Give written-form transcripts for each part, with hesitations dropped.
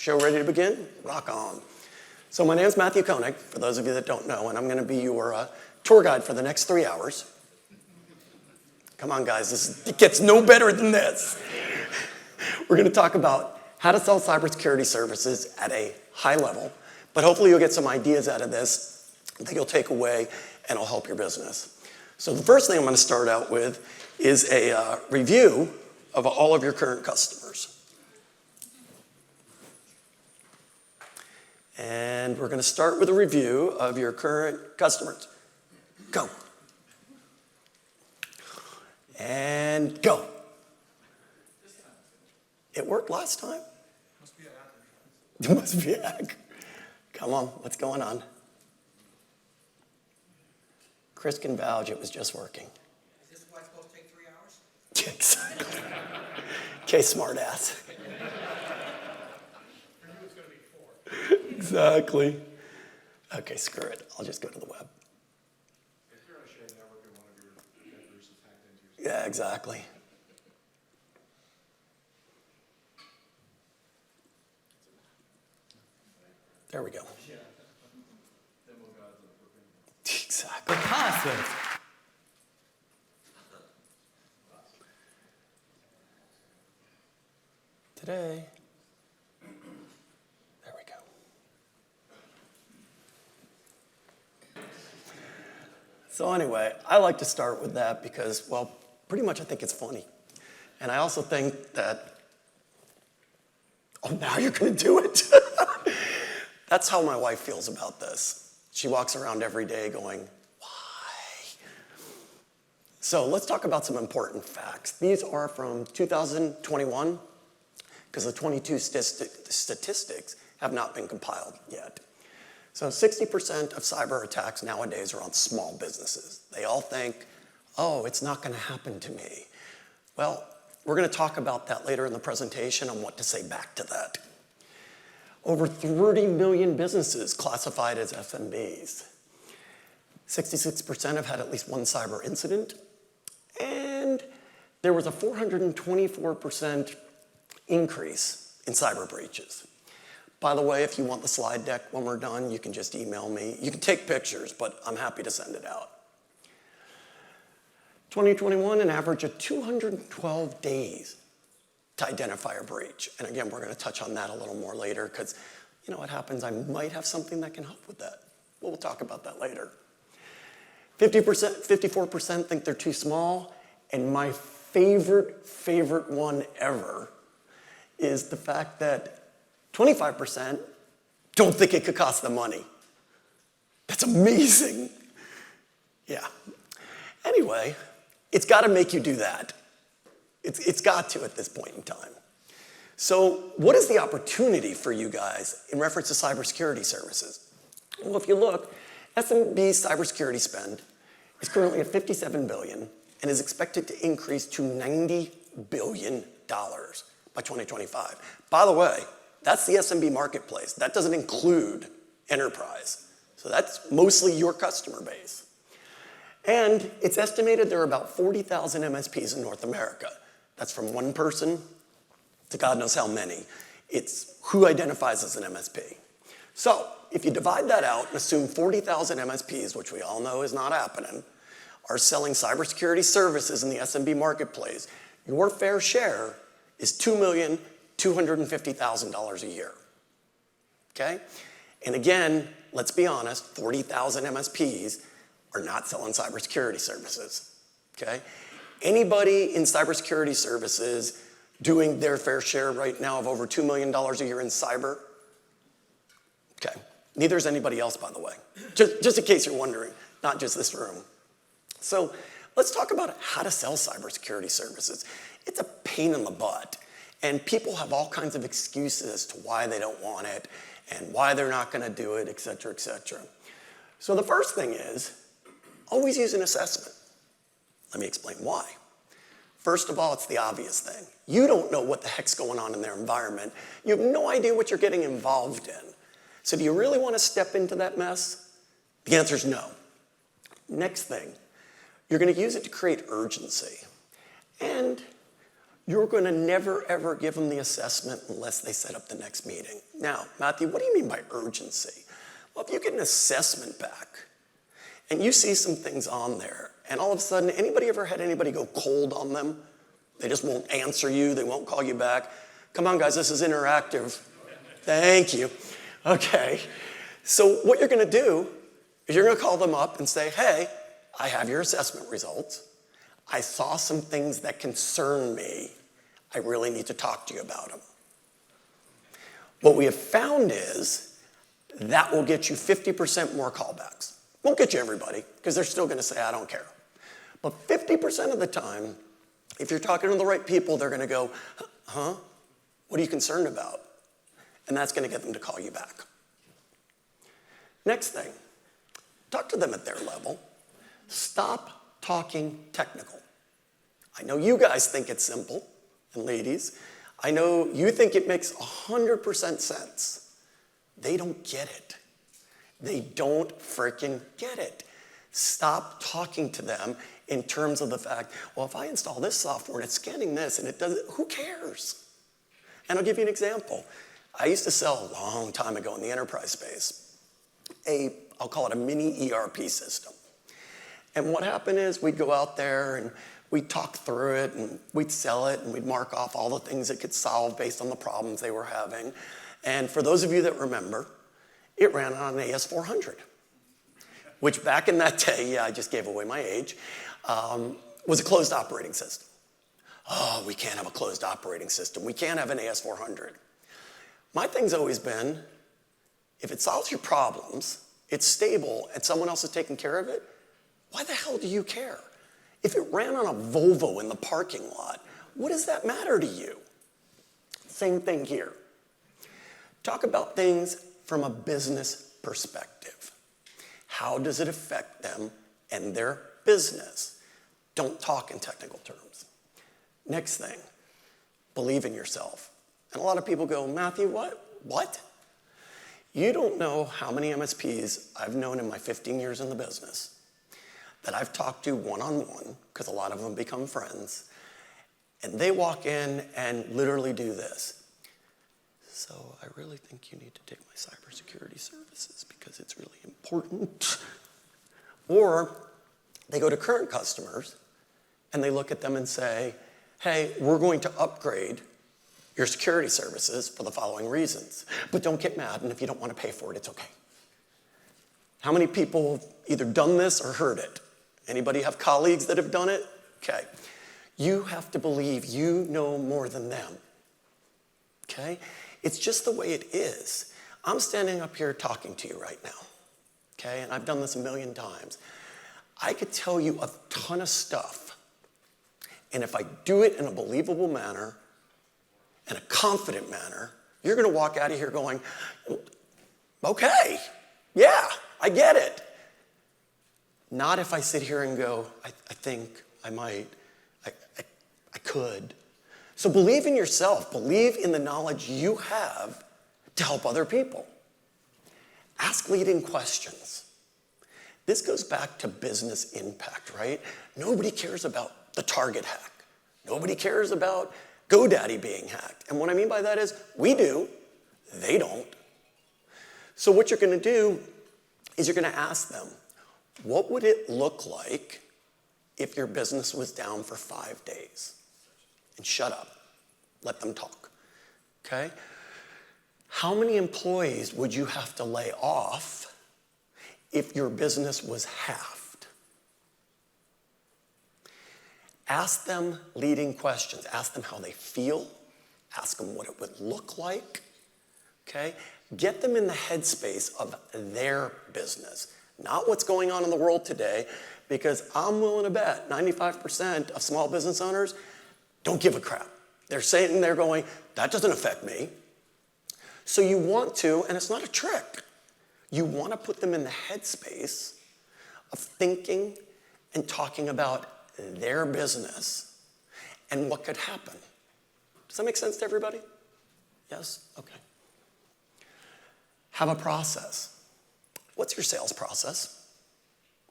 Show ready to begin? Rock on. So my name is Matthew Koenig, for those of you that don't know, and I'm going to be your tour guide for the next 3 hours. Come on, guys, it gets no better than this. We're going to talk about how to sell cybersecurity services at a high level, but hopefully you'll get some ideas out of this that you'll take away and it'll help your business. So the first thing I'm going to start out with is a review of all of your current customers. And we're going to start with a review of your current customers. Go. And go. It worked last time. Must be an hack. It must be a hack. Come on, what's going on? Chris can vouch it was just working. Is this why it's supposed to take 3 hours? Exactly. Okay, smart ass. For you, it's going to be 4. Exactly. Okay, screw it. I'll just go to the web. If you're on a shared network and one of your vendors is hacked into your Yeah, exactly. There we go. Yeah. Demo gods on the program. Exactly. Concept. Today. There we go. So anyway, I like to start with that because, well, pretty much I think it's funny. And I also think that, oh, now you're going to do it? That's how my wife feels about this. She walks around every day going, why? So let's talk about some important facts. These are from 2021, because the 22 statistics have not been compiled yet. So 60% of cyber attacks nowadays are on small businesses. They all think, oh, it's not going to happen to me. Well, we're going to talk about that later in the presentation on what to say back to that. Over 30 million businesses classified as SMBs. 66% have had at least one cyber incident. And there was a 424% increase in cyber breaches. By the way, if you want the slide deck when we're done, you can just email me. You can take pictures, but I'm happy to send it out. 2021, an average of 212 days to identify a breach. And again, we're going to touch on that a little more later because, you know what happens, I might have something that can help with that. We'll talk about that later. 54% think they're too small. And my favorite one ever is the fact that 25% don't think it could cost them money. That's amazing. Yeah. Anyway, it's got to make you do that. It's got to at this point in time. So what is the opportunity for you guys in reference to cybersecurity services? Well, if you look, SMB's cybersecurity spend is currently at $57 billion and is expected to increase to $90 billion by 2025. By the way, that's the SMB marketplace. That doesn't include enterprise. So that's mostly your customer base. And it's estimated there are about 40,000 MSPs in North America. That's from one person to God knows how many. It's who identifies as an MSP. So if you divide that out and assume 40,000 MSPs, which we all know is not happening, are selling cybersecurity services in the SMB marketplace, your fair share is $2,250,000 a year. Okay? And again, let's be honest, 40,000 MSPs are not selling cybersecurity services. Okay? Anybody in cybersecurity services doing their fair share right now of over $2 million a year in cyber? Okay. Neither is anybody else, by the way. Just in case you're wondering, not just this room. So let's talk about how to sell cybersecurity services. It's a pain in the butt. And people have all kinds of excuses as to why they don't want it and why they're not going to do it, et cetera, et cetera. So the first thing is always use an assessment. Let me explain why. First of all, it's the obvious thing. You don't know what the heck's going on in their environment. You have no idea what you're getting involved in. So do you really want to step into that mess? The answer is no. Next thing, you're going to use it to create urgency. And you're going to never, ever give them the assessment unless they set up the next meeting. Now, Matthew, what do you mean by urgency? Well, if you get an assessment back and you see some things on there, and all of a sudden, anybody ever had anybody go cold on them? They just won't answer you. They won't call you back. Come on, guys, this is interactive. Thank you. Okay. So what you're going to do is you're going to call them up and say, hey, I have your assessment results. I saw some things that concern me. I really need to talk to you about them. What we have found is that will get you 50% more callbacks. Won't get you everybody, because they're still going to say, I don't care. But 50% of the time, if you're talking to the right people, they're going to go, huh? What are you concerned about? And that's going to get them to call you back. Next thing, talk to them at their level. Stop talking technical. I know you guys think it's simple, and ladies, I know you think it makes 100% sense. They don't get it. They don't freaking get it. Stop talking to them in terms of the fact, well, if I install this software and it's scanning this and it does it, who cares? And I'll give you an example. I used to sell a long time ago in the enterprise space, I'll call it a mini ERP system. And what happened is we'd go out there and we'd talk through it and we'd sell it and we'd mark off all the things it could solve based on the problems they were having. And for those of you that remember, it ran on an AS400, which back in that day, yeah, I just gave away my age, was a closed operating system. Oh, we can't have a closed operating system. We can't have an AS400. My thing's always been, if it solves your problems, it's stable, and someone else is taking care of it, why the hell do you care? If it ran on a Volvo in the parking lot, what does that matter to you? Same thing here. Talk about things from a business perspective. How does it affect them and their business? Don't talk in technical terms. Next thing, believe in yourself. And a lot of people go, Matthew, what? What? You don't know how many MSPs I've known in my 15 years in the business that I've talked to one-on-one, because a lot of them become friends, and they walk in and literally do this. So I really think you need to take my cybersecurity services because it's really important. Or they go to current customers and they look at them and say, hey, we're going to upgrade your security services for the following reasons. But don't get mad, and if you don't want to pay for it, it's okay. How many people have either done this or heard it? Anybody have colleagues that have done it? Okay. You have to believe you know more than them. Okay? It's just the way it is. I'm standing up here talking to you right now. Okay? And I've done this a million times. I could tell you a ton of stuff. And if I do it in a believable manner, in a confident manner, you're going to walk out of here going, okay, yeah, I get it. Not if I sit here and go, I think, I might, I could. So believe in yourself. Believe in the knowledge you have to help other people. Ask leading questions. This goes back to business impact, right? Nobody cares about the Target hack. Nobody cares about GoDaddy being hacked. And what I mean by that is, we do, they don't. So what you're going to do is you're going to ask them, what would it look like if your business was down for 5 days? And shut up. Let them talk. Okay? How many employees would you have to lay off if your business was halved? Ask them leading questions. Ask them how they feel. Ask them what it would look like. Okay? Get them in the headspace of their business, not what's going on in the world today, because I'm willing to bet 95% of small business owners don't give a crap. They're saying, they're going, that doesn't affect me. So you want to, and it's not a trick, you want to put them in the headspace of thinking and talking about their business and what could happen. Does that make sense to everybody? Yes? Okay. Have a process. What's your sales process?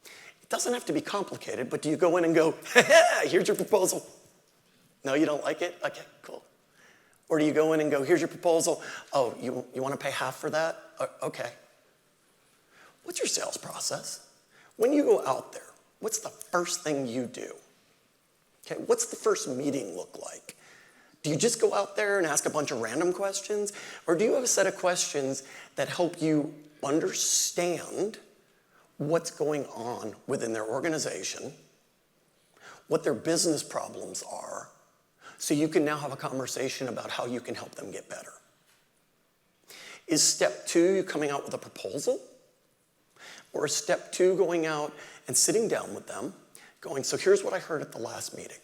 It doesn't have to be complicated, but do you go in and go, here's your proposal? No, you don't like it? Okay, cool. Or do you go in and go, here's your proposal. Oh, you want to pay half for that? Okay. What's your sales process? When you go out there, what's the first thing you do? Okay, what's the first meeting look like? Do you just go out there and ask a bunch of random questions? Or do you have a set of questions that help you understand what's going on within their organization, what their business problems are, so you can now have a conversation about how you can help them get better? Is step 2 you coming out with a proposal? Or is step 2 going out and sitting down with them, going, so here's what I heard at the last meeting.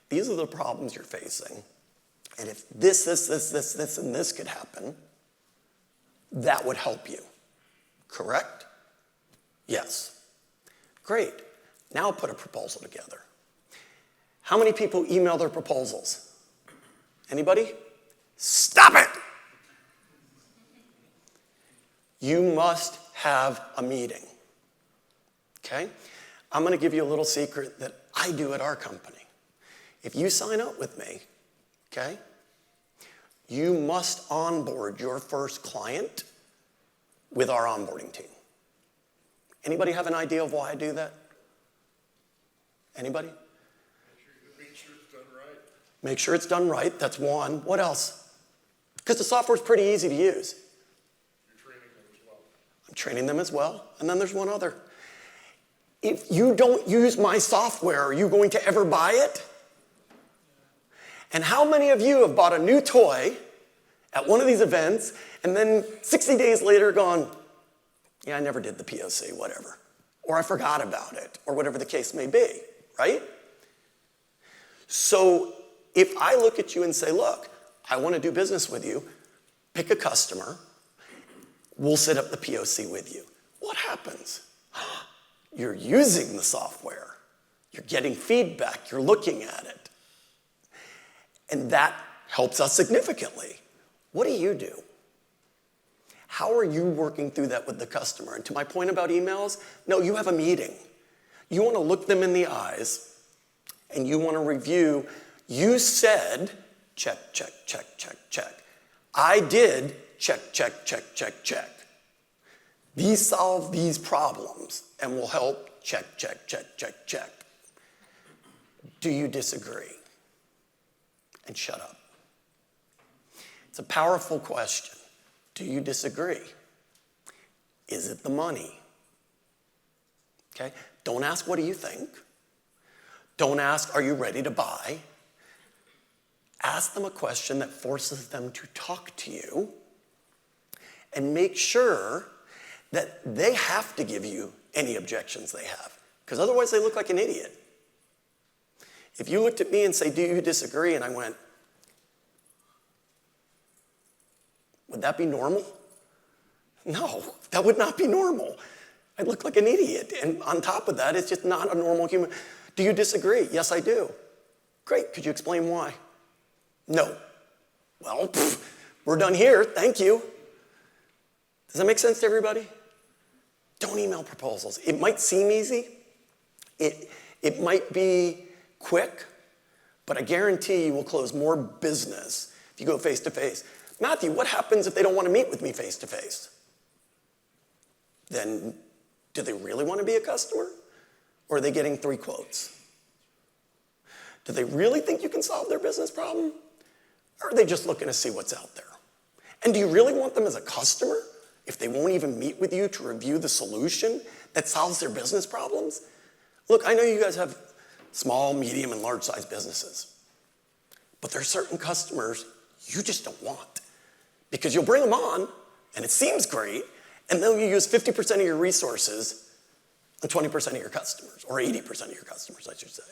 These are the problems you're facing. And if this, and this could happen, that would help you. Correct? Yes. Great. Now put a proposal together. How many people email their proposals? Anybody? Stop it! You must have a meeting. Okay? I'm going to give you a little secret that I do at our company. If you sign up with me, okay, you must onboard your first client with our onboarding team. Anybody have an idea of why I do that? Anybody? Make sure it's done right. Make sure it's done right. That's one. What else? Because the software's pretty easy to use. You're training them as well. I'm training them as well. And then there's one other. If you don't use my software, are you going to ever buy it? And how many of you have bought a new toy at one of these events and then 60 days later gone, yeah, I never did the POC, whatever. Or I forgot about it, or whatever the case may be, right? So if I look at you and say, look, I want to do business with you, pick a customer, we'll set up the POC with you. What happens? You're using the software. You're getting feedback. You're looking at it. And that helps us significantly. What do you do? How are you working through that with the customer? And to my point about emails, no, you have a meeting. You want to look them in the eyes, and you want to review. You said, check, check, check, check, check. I did, check, check, check, check, check. These solve these problems and will help, check, check, check, check, check. Do you disagree? And shut up. It's a powerful question. Do you disagree? Is it the money? Okay? Don't ask, what do you think? Don't ask, are you ready to buy? Ask them a question that forces them to talk to you, and make sure that they have to give you any objections they have, because otherwise they look like an idiot. If you looked at me and say, do you disagree? And I went, would that be normal? No, that would not be normal. I'd look like an idiot. And on top of that, it's just not a normal human. Do you disagree? Yes, I do. Great, could you explain why? No. Well, we're done here, thank you. Does that make sense to everybody? Don't email proposals. It might seem easy. It might be quick, but I guarantee you will close more business if you go face to face. Matthew, what happens if they don't want to meet with me face to face? Then do they really want to be a customer? Or are they getting 3 quotes? Do they really think you can solve their business problem? Or are they just looking to see what's out there? And do you really want them as a customer if they won't even meet with you to review the solution that solves their business problems? Look, I know you guys have small, medium, and large-sized businesses. But there are certain customers you just don't want. Because you'll bring them on, and it seems great, and then you use 50% of your resources on 20% of your customers, or 80% of your customers, I should say.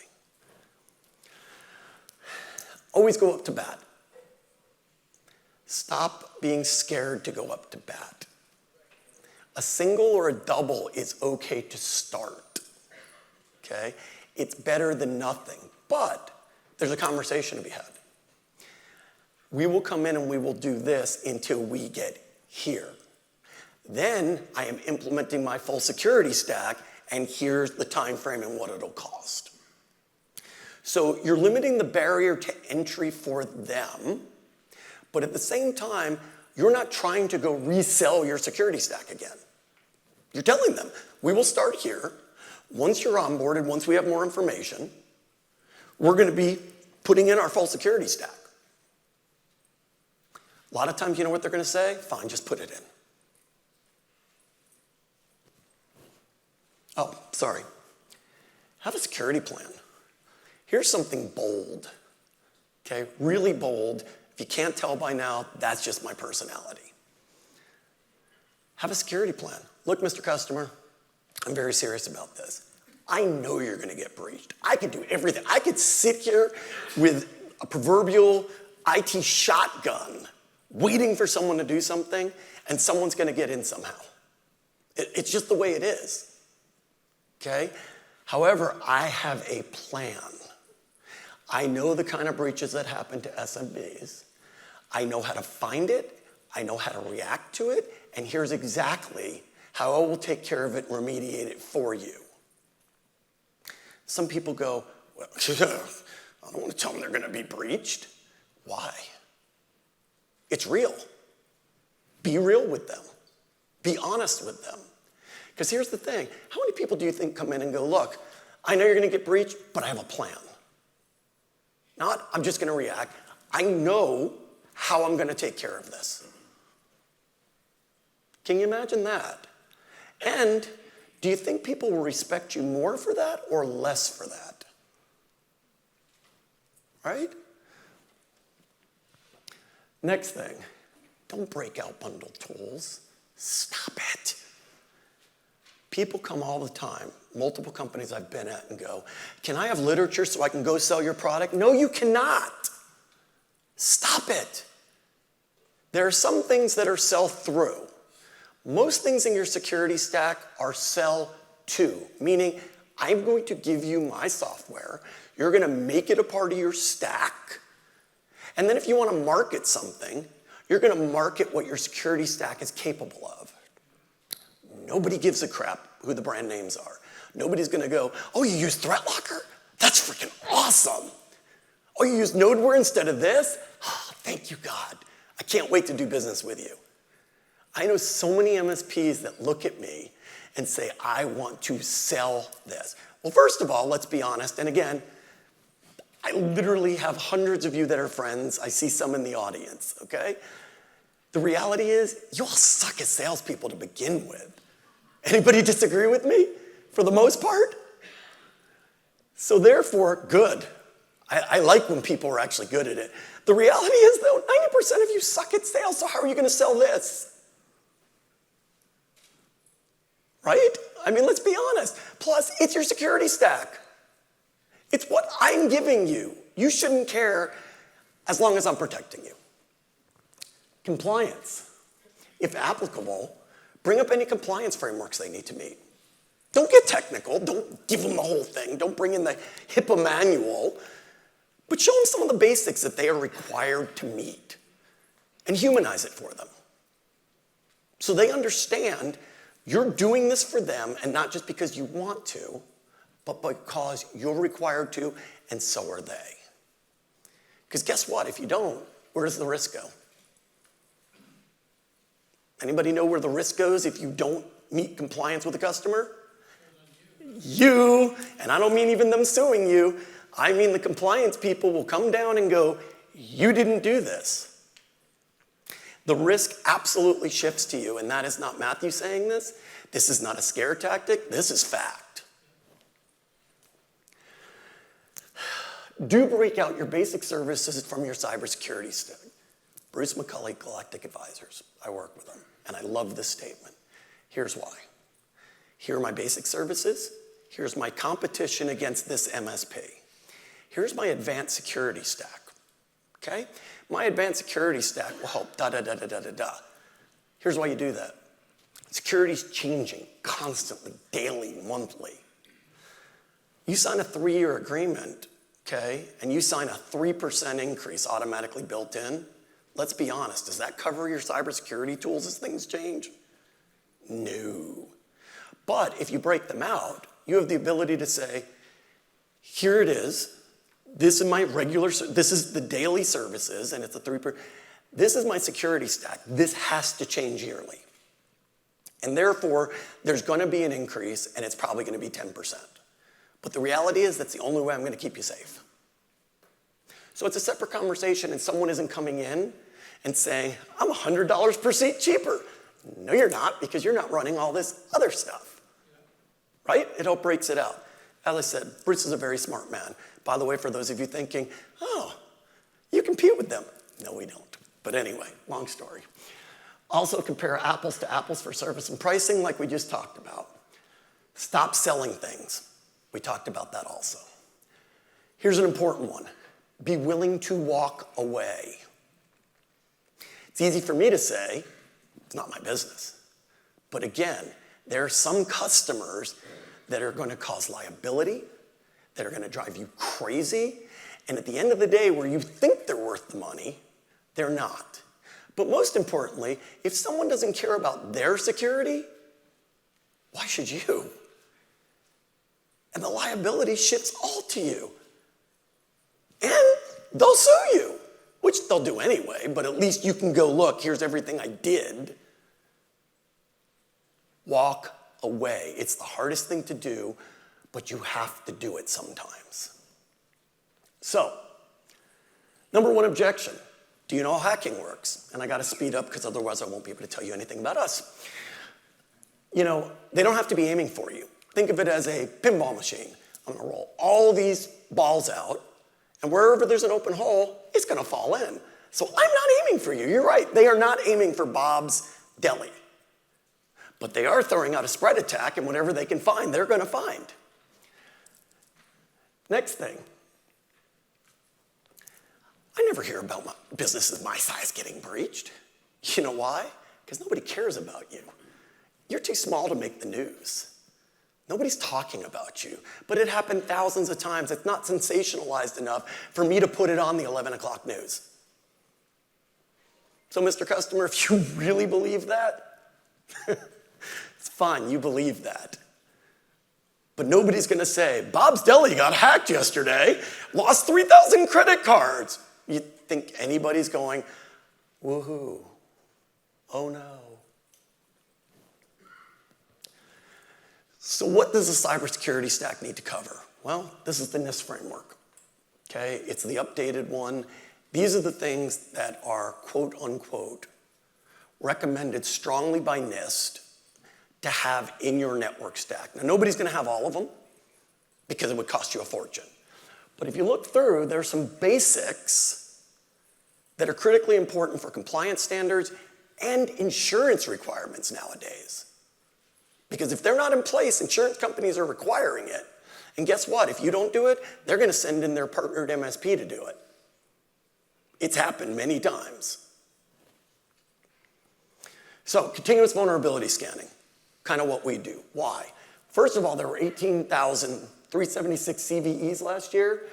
Always go up to bat. Stop being scared to go up to bat. A single or a double is okay to start, okay? It's better than nothing, but there's a conversation to be had. We will come in and we will do this until we get here. Then I am implementing my full security stack, and here's the time frame and what it'll cost. So you're limiting the barrier to entry for them, but at the same time, you're not trying to go resell your security stack again. You're telling them, we will start here. Once you're onboarded, once we have more information, we're going to be putting in our full security stack. A lot of times, you know what they're going to say? Fine, just put it in. Oh, sorry. Have a security plan. Here's something bold, okay? Really bold. If you can't tell by now, that's just my personality. Have a security plan. Look, Mr. Customer, I'm very serious about this. I know you're going to get breached. I could do everything. I could sit here with a proverbial IT shotgun waiting for someone to do something, and someone's going to get in somehow. It's just the way it is, okay? However, I have a plan. I know the kind of breaches that happen to SMBs. I know how to find it. I know how to react to it. And here's exactly how I will take care of it and remediate it for you. Some people go, well, I don't want to tell them they're going to be breached. Why? It's real. Be real with them. Be honest with them. Because here's the thing. How many people do you think come in and go, look, I know you're going to get breached, but I have a plan. Not, I'm just going to react. I know how I'm going to take care of this. Can you imagine that? And do you think people will respect you more for that or less for that? Right? Next thing, don't break out bundled tools. Stop it. People come all the time, multiple companies I've been at, and go, can I have literature so I can go sell your product? No, you cannot. Stop it. There are some things that are sell-through. Most things in your security stack are sell-to, meaning I'm going to give you my software, you're going to make it a part of your stack, and then if you want to market something, you're going to market what your security stack is capable of. Nobody gives a crap who the brand names are. Nobody's going to go, oh, you use ThreatLocker? That's freaking awesome. Oh, you use Nodeware instead of this? Oh, thank you, God. I can't wait to do business with you. I know so many MSPs that look at me and say, I want to sell this. Well, first of all, let's be honest. And again, I literally have hundreds of you that are friends. I see some in the audience, okay? The reality is, you all suck as salespeople to begin with. Anybody disagree with me? For the most part? So therefore, good. I like when people are actually good at it. The reality is, though, 90% of you suck at sales, so how are you going to sell this? Right? I mean, let's be honest. Plus, it's your security stack. It's what I'm giving you. You shouldn't care as long as I'm protecting you. Compliance. If applicable, bring up any compliance frameworks they need to meet. Don't get technical. Don't give them the whole thing. Don't bring in the HIPAA manual. But show them some of the basics that they are required to meet and humanize it for them. So they understand you're doing this for them and not just because you want to, but because you're required to, and so are they. Because guess what? If you don't, where does the risk go? Anybody know where the risk goes if you don't meet compliance with a customer? You, and I don't mean even them suing you, I mean the compliance people will come down and go, you didn't do this. The risk absolutely shifts to you, and that is not Matthew saying this. This is not a scare tactic. This is fact. Do break out your basic services from your cybersecurity stack. Bruce McCulley, Galactic Advisors. I work with them, and I love this statement. Here's why. Here are my basic services. Here's my competition against this MSP. Here's my advanced security stack, okay? My advanced security stack will help da-da-da-da-da-da-da. Here's why you do that. Security's changing constantly, daily, monthly. You sign a 3-year agreement, okay, and you sign a 3% increase automatically built in. Let's be honest, does that cover your cybersecurity tools as things change? No. But if you break them out, you have the ability to say, here it is, This is my this is the daily services, and it's a this is my security stack. This has to change yearly. And therefore, there's going to be an increase, and it's probably going to be 10%. But the reality is that's the only way I'm going to keep you safe. So it's a separate conversation, and someone isn't coming in and saying, I'm $100 per seat cheaper. No, you're not, because you're not running all this other stuff. Right? It all breaks it out. As I said, Bruce is a very smart man. By the way, for those of you thinking, oh, you compete with them. No, we don't. But anyway, long story. Also compare apples to apples for service and pricing like we just talked about. Stop selling things. We talked about that also. Here's an important one. Be willing to walk away. It's easy for me to say, it's not my business. But again, there are some customers that are going to cause liability, that are going to drive you crazy, and at the end of the day, where you think they're worth the money, they're not. But most importantly, if someone doesn't care about their security, why should you? And the liability shifts all to you. And they'll sue you, which they'll do anyway, but at least you can go, look, here's everything I did. Walk away. It's the hardest thing to do, but you have to do it sometimes. So, number one objection. Do you know how hacking works? And I got to speed up because otherwise I won't be able to tell you anything about us. You know, they don't have to be aiming for you. Think of it as a pinball machine. I'm going to roll all these balls out, and wherever there's an open hole, it's going to fall in. So I'm not aiming for you. You're right. They are not aiming for Bob's Deli. But they are throwing out a spread attack, and whatever they can find, they're going to find. Next thing. I never hear about businesses my size getting breached. You know why? Because nobody cares about you. You're too small to make the news. Nobody's talking about you. But it happened thousands of times. It's not sensationalized enough for me to put it on the 11 o'clock news. So, Mr. Customer, if you really believe that, it's fine, you believe that. But nobody's going to say, Bob's Deli got hacked yesterday, lost 3,000 credit cards. You think anybody's going, woohoo, oh no. So what does the cybersecurity stack need to cover? Well, this is the NIST framework, okay? It's the updated one. These are the things that are, quote unquote, recommended strongly by NIST to have in your network stack. Now, nobody's going to have all of them because it would cost you a fortune. But if you look through, there's some basics that are critically important for compliance standards and insurance requirements nowadays. Because if they're not in place, insurance companies are requiring it. And guess what? If you don't do it, they're going to send in their partnered MSP to do it. It's happened many times. So, continuous vulnerability scanning, kind of what we do. Why? First of all, there were 18,376 CVEs last year,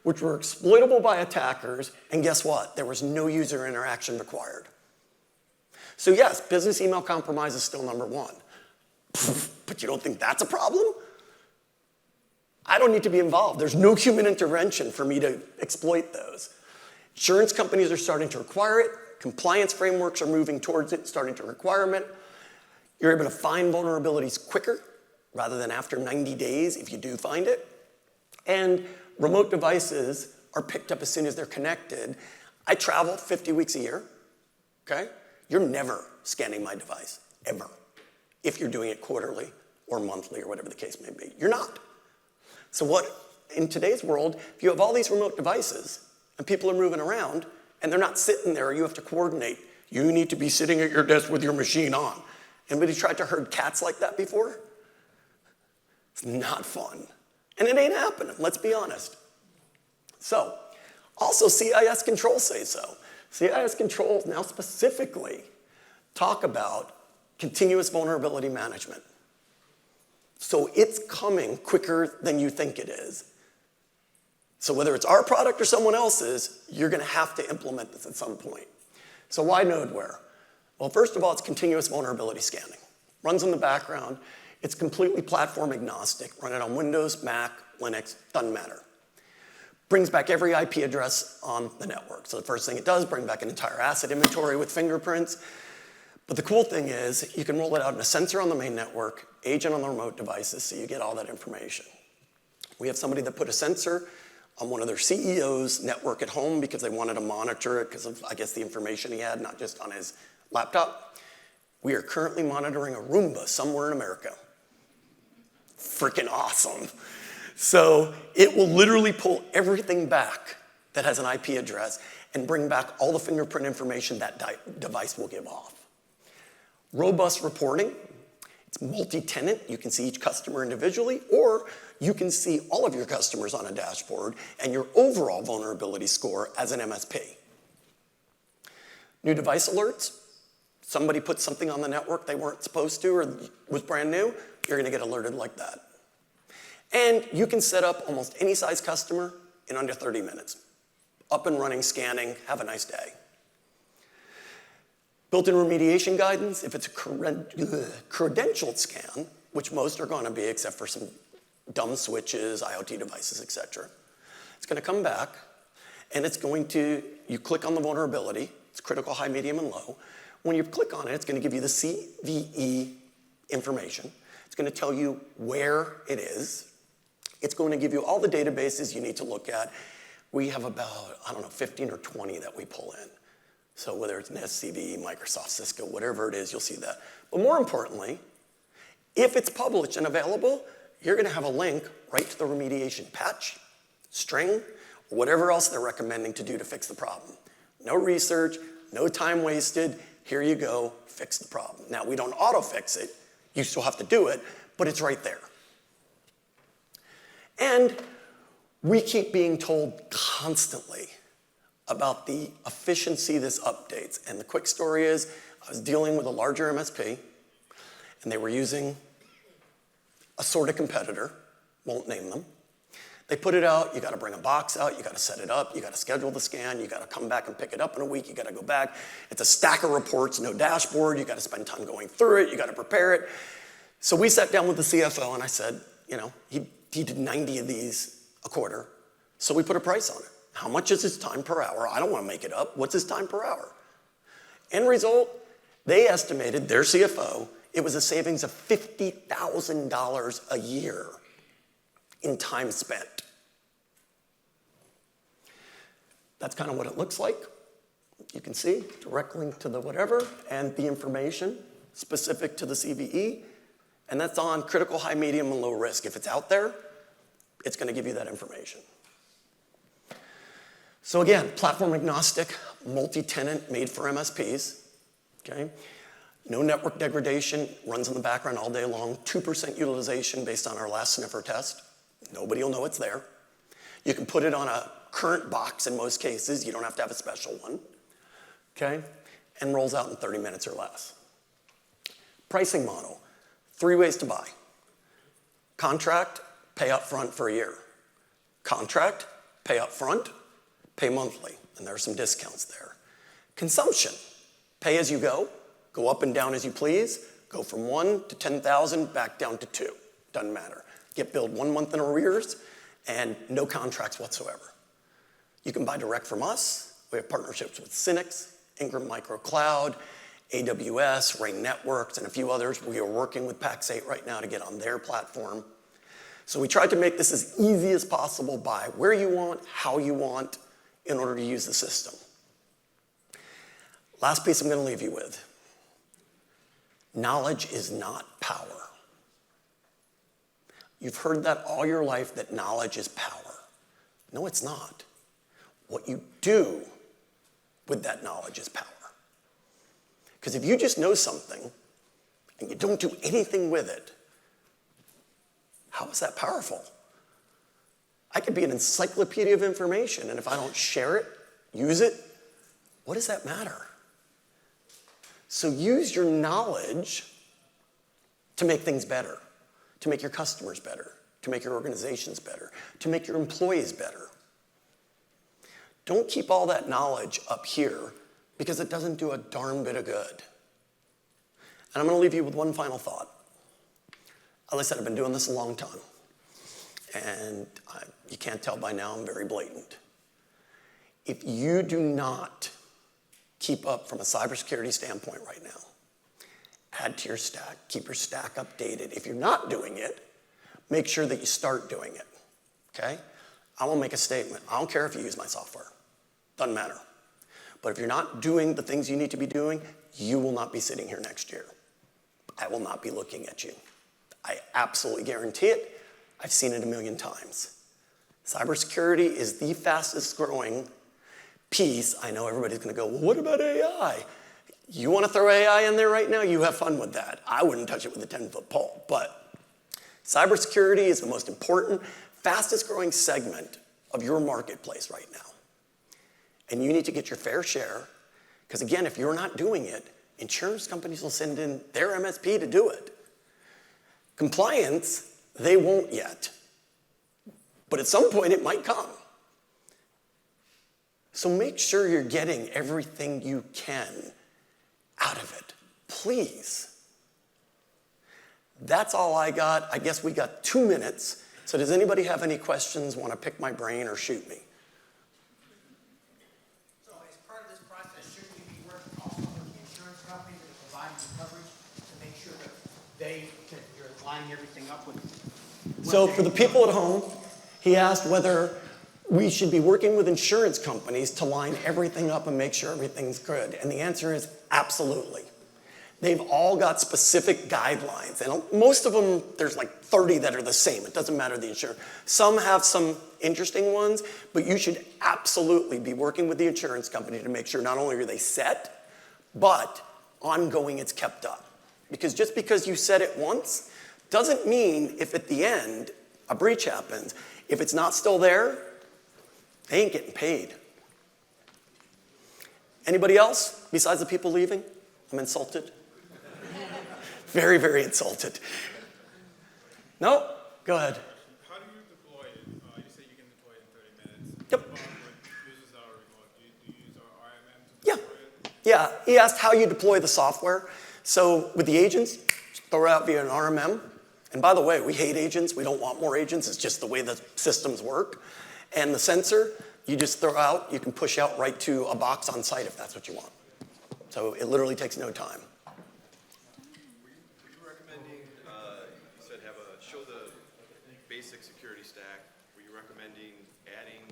which were exploitable by attackers, and guess what? There was no user interaction required. So yes, business email compromise is still number one. But you don't think that's a problem? I don't need to be involved. There's no human intervention for me to exploit those. Insurance companies are starting to require it. Compliance frameworks are moving towards it, starting to require it. You're able to find vulnerabilities quicker rather than after 90 days if you do find it. And remote devices are picked up as soon as they're connected. I travel 50 weeks a year, okay? You're never scanning my device, ever, if you're doing it quarterly or monthly or whatever the case may be. You're not. So what, in today's world, if you have all these remote devices and people are moving around and they're not sitting there, you have to coordinate. You need to be sitting at your desk with your machine on. Anybody tried to herd cats like that before? It's not fun. And it ain't happening, let's be honest. So, also CIS controls say so. CIS controls now specifically talk about continuous vulnerability management. So it's coming quicker than you think it is. So whether it's our product or someone else's, you're going to have to implement this at some point. So why Nodeware? Well, first of all, it's continuous vulnerability scanning. Runs in the background. It's completely platform agnostic. Run it on Windows, Mac, Linux, doesn't matter. brings back every IP address on the network. So the first thing it does, bring back an entire asset inventory with fingerprints. But the cool thing is you can roll it out in a sensor on the main network, agent on the remote devices, so you get all that information. We have somebody that put a sensor on one of their CEO's network at home because they wanted to monitor it because of, I guess, the information he had, not just on his laptop. We are currently monitoring a Roomba somewhere in America. Freaking awesome. So it will literally pull everything back that has an IP address and bring back all the fingerprint information that device will give off. Robust reporting. It's multi-tenant. You can see each customer individually, or you can see all of your customers on a dashboard and your overall vulnerability score as an MSP. New device alerts. Somebody put something on the network they weren't supposed to or was brand new, you're going to get alerted like that. And you can set up almost any size customer in under 30 minutes. Up and running, scanning, have a nice day. Built-in remediation guidance, if it's a credentialed scan, which most are going to be except for some dumb switches, IoT devices, et cetera. It's going to come back, and it's going to, you click on the vulnerability, it's critical, high, medium, and low. When you click on it, it's going to give you the CVE information. It's going to tell you where it is. It's going to give you all the databases you need to look at. We have about, 15 or 20 that we pull in. So whether it's NIST, CVE, Microsoft, Cisco, whatever it is, you'll see that. But more importantly, if it's published and available, you're going to have a link right to the remediation patch, string, or whatever else they're recommending to do to fix the problem. No research, no time wasted. Here you go, fix the problem. Now, we don't auto-fix it. You still have to do it, but it's right there. And we keep being told constantly about the efficiency this updates. And the quick story is, I was dealing with a larger MSP, and they were using a sort of competitor, won't name them. They put it out, you gotta bring a box out, you gotta set it up, you gotta schedule the scan, you gotta come back and pick it up in a week, you gotta go back. It's a stack of reports, no dashboard, you gotta spend time going through it, you gotta prepare it. So we sat down with the CFO and I said, he did 90 of these a quarter, so we put a price on it. How much is his time per hour? I don't wanna make it up, what's his time per hour? End result, they estimated, their CFO, it was a savings of $50,000 a year in time spent. That's kind of what it looks like. You can see, direct link to the whatever, and the information specific to the CVE, and that's on critical, high, medium, and low risk. If it's out there, it's going to give you that information. So again, platform agnostic, multi-tenant, made for MSPs, okay? No network degradation, runs in the background all day long, 2% utilization based on our last sniffer test. Nobody will know it's there. You can put it on a current box in most cases. You don't have to have a special one, okay? And rolls out in 30 minutes or less. Pricing model, 3 ways to buy. Contract, pay up front for a year. Contract, pay up front, pay monthly, and there are some discounts there. Consumption, pay as you go up and down as you please, go from 1 to 10,000, back down to 2, doesn't matter. Get billed 1 month in arrears, and no contracts whatsoever. You can buy direct from us. We have partnerships with Synix, Ingram Micro Cloud, AWS, Ring Networks, and a few others. We are working with Pax8 right now to get on their platform. So we tried to make this as easy as possible by where you want, how you want, in order to use the system. Last piece I'm going to leave you with. Knowledge is not power. You've heard that all your life, that knowledge is power. No, it's not. What you do with that knowledge is power. Because if you just know something and you don't do anything with it, how is that powerful? I could be an encyclopedia of information, and if I don't share it, use it, what does that matter? So use your knowledge to make things better, to make your customers better, to make your organizations better, to make your employees better. Don't keep all that knowledge up here because it doesn't do a darn bit of good. And I'm going to leave you with one final thought. As I said, I've been doing this a long time. and you can't tell by now, I'm very blatant. If you do not keep up from a cybersecurity standpoint right now, add to your stack, keep your stack updated. If you're not doing it, make sure that you start doing it, okay? I will make a statement. I don't care if you use my software. Doesn't matter. But if you're not doing the things you need to be doing, you will not be sitting here next year. I will not be looking at you. I absolutely guarantee it. I've seen it a million times. Cybersecurity is the fastest growing piece. I know everybody's going to go, well, what about AI? You want to throw AI in there right now? You have fun with that. I wouldn't touch it with a 10-foot pole. But cybersecurity is the most important, fastest growing segment of your marketplace right now. And you need to get your fair share, because again, if you're not doing it, insurance companies will send in their MSP to do it. Compliance, they won't yet. But at some point, it might come. So make sure you're getting everything you can out of it, please. That's all I got. I guess we got 2 minutes. So does anybody have any questions, want to pick my brain or shoot me? So as part of this process, should we be working also with the insurance companies that are providing the coverage to make sure that you're lining everything up with? So for the people at home, he asked whether we should be working with insurance companies to line everything up and make sure everything's good. And the answer is absolutely. They've all got specific guidelines. And most of them, there's like 30 that are the same. It doesn't matter the insurance. Some have some interesting ones, but you should absolutely be working with the insurance company to make sure not only are they set, but ongoing it's kept up. Because just because you set it once doesn't mean if at the end a breach happens, if it's not still there, they ain't getting paid. Anybody else besides the people leaving? I'm insulted. Very, very insulted. No? Go ahead. How do you deploy it? You say you can deploy it in 30 minutes. Yep. What about when users are remote? Do you use our RMM to Yeah. deploy it? Yeah, he asked how you deploy the software. So with the agents, throw it out via an RMM. And by the way, we hate agents. We don't want more agents. It's just the way the systems work. And the sensor, you just throw out, you can push out right to a box on site if that's what you want. So it literally takes no time. Were you recommending, you said show the basic security stack. Were you recommending adding,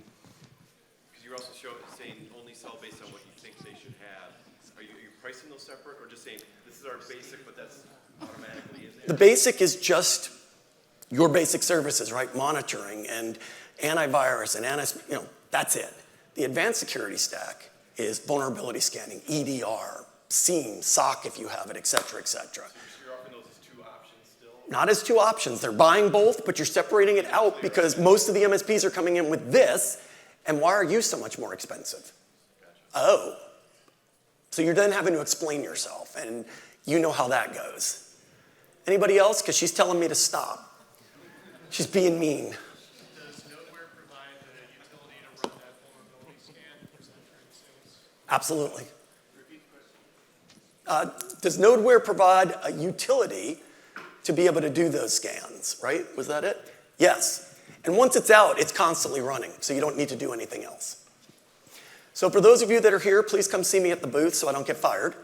because you're also saying only sell based on what you think they should have. Are you pricing those separate, or just saying this is our basic, but that's automatically in there? The basic is just your basic services, right? Monitoring and antivirus and that's it. The advanced security stack is vulnerability scanning, EDR, SIEM, SOC if you have it, et cetera, et cetera. So you're offering those as two options still? Not as two options. They're buying both, but you're separating it out because most of the MSPs are coming in with this, and why are you so much more expensive? Gotcha. Oh. So you're then having to explain yourself, and you know how that goes. Anybody else? Because she's telling me to stop. She's being mean. Does Nodeware provide the utility to run that vulnerability scan? Is that for sales? Absolutely. Repeat the question. Does Nodeware provide a utility to be able to do those scans, right? Was that it? Yes. And once it's out, it's constantly running, so you don't need to do anything else. So for those of you that are here, please come see me at the booth so I don't get fired.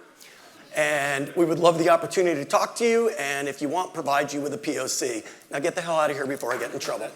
And we would love the opportunity to talk to you, and if you want, provide you with a POC. Now get the hell out of here before I get in trouble.